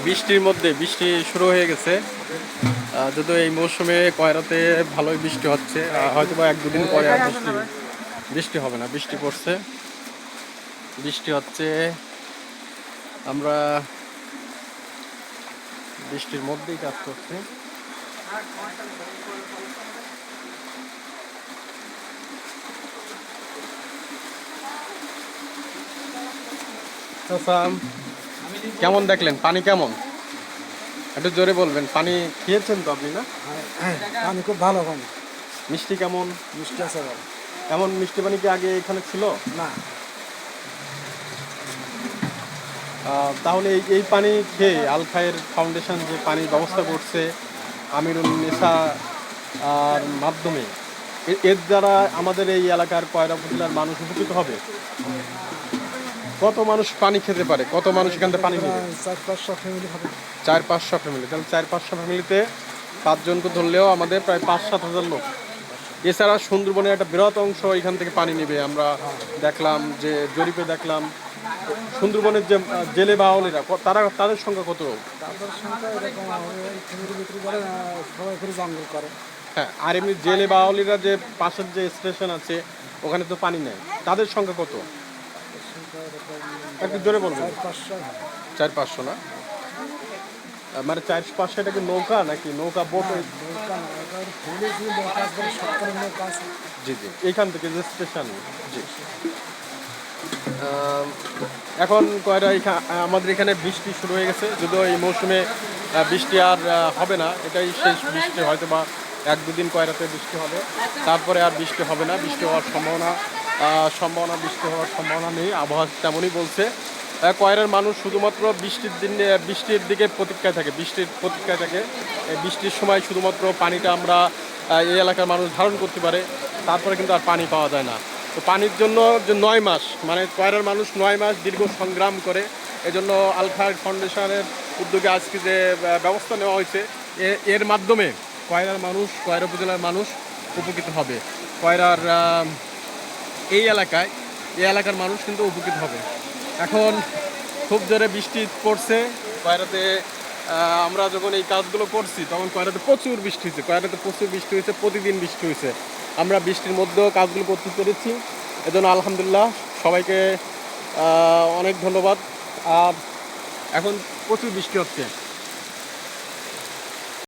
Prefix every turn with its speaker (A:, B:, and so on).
A: বৃষ্টির মধ্যে বৃষ্টি শুরু হয়ে গেছে। যদিও এই মৌসুমে কয়রাতে ভালোই বৃষ্টি হচ্ছে, হয়তো বা এক দুদিন পরে আর বৃষ্টি হবে না। বৃষ্টি পড়ছে, বৃষ্টি হচ্ছে। আমরা বৃষ্টির মধ্যেই কাজ করছি। কেমন দেখলেন? পানি কেমন? একটু জোরে বলবেন। পানি খেয়েছেন তো আপনি, না?
B: পানি খুব ভালো পানি।
A: মিষ্টি কেমন?
B: মিষ্টি আছে ভালো।
A: এমন মিষ্টি পানি কি আগে এখানে ছিল?
B: না।
A: তাহলে এই পানি খেয়ে আল খায়ের ফাউন্ডেশন যে পানির ব্যবস্থা করছে আমিরুন নেসা আর মাধ্যমে, এর দ্বারা আমাদের এই এলাকার কয়রা উপজেলার মানুষ উপকৃত হবে। কত মানুষ পানি খেতে পারে? কত মানুষ এখান থেকে পানি নেবে?
B: 4-500 ফ্যামিলি হবে।
A: 4-500 ফ্যামিলি। তাহলে 4-500 ফ্যামিলিতে 5 জনকে ধরলেও আমাদের প্রায় 5-7 হাজার লোক। এছাড়া সুন্দরবনের একটা বৃহৎ অংশ এখান থেকে পানি নেবে। আমরা দেখলাম যে জরিপে দেখলাম সুন্দরবনের যে জেলে বাওয়ালিরা তাদের সংখ্যা কত?
B: তাদের সংখ্যা এরকম ফ্যামিলির ভিতরে করে সবাই করে জঙ্গল করে।
A: হ্যাঁ, আর এমনি জেলে বাওয়ালিরা যে পাশের যে স্টেশন আছে ওখানে তো পানি নেয়, তাদের সংখ্যা কত? একটু জোরে বলবেন। 4-500 না? মানে 4-500 এটা কি নৌকা নাকি নৌকা বোট? জি জি, এইখান থেকে যে স্টেশন। জি। এখন কয়রা আমাদের এখানে বৃষ্টি শুরু হয়ে গেছে। যদিও এই মৌসুমে বৃষ্টি আর হবে না, এটাই শেষ বৃষ্টি। হয়তো বা 1-2 দিন কয়রাতে বৃষ্টি হবে, তারপরে আর বৃষ্টি হবে না। বৃষ্টি হওয়ার বৃষ্টি হওয়ার সম্ভাবনা নেই। আবহাওয়া তেমনই বলছে। কয়রার মানুষ শুধুমাত্র বৃষ্টির দিকে প্রতীক্ষায় থাকে, এই বৃষ্টির সময় শুধুমাত্র পানিটা আমরা এই এলাকার মানুষ ধারণ করতে পারে, তারপরে কিন্তু আর পানি পাওয়া যায় না। তো পানির জন্য যে 9 মাস, মানে কয়রার মানুষ 9 মাস দীর্ঘ সংগ্রাম করে। এজন্য আল খায়ের ফাউন্ডেশনের উদ্যোগে আজকে যে ব্যবস্থা নেওয়া হয়েছে, এর মাধ্যমে কয়রা উপজেলার মানুষ উপকৃত হবে। কয়রার এই এলাকার মানুষ কিন্তু উপকৃত হবে। এখন খুব জোরে বৃষ্টি পড়ছে কয়রাতে। আমরা যখন এই কাজগুলো করছি তখন কয়রাতে প্রচুর বৃষ্টি হয়েছে, প্রতিদিন বৃষ্টি হয়েছে। আমরা বৃষ্টির মধ্যেও কাজগুলো করতে পেরেছি, এজন্য আলহামদুলিল্লাহ সবাইকে অনেক ধন্যবাদ। আর এখন প্রচুর বৃষ্টি হচ্ছে।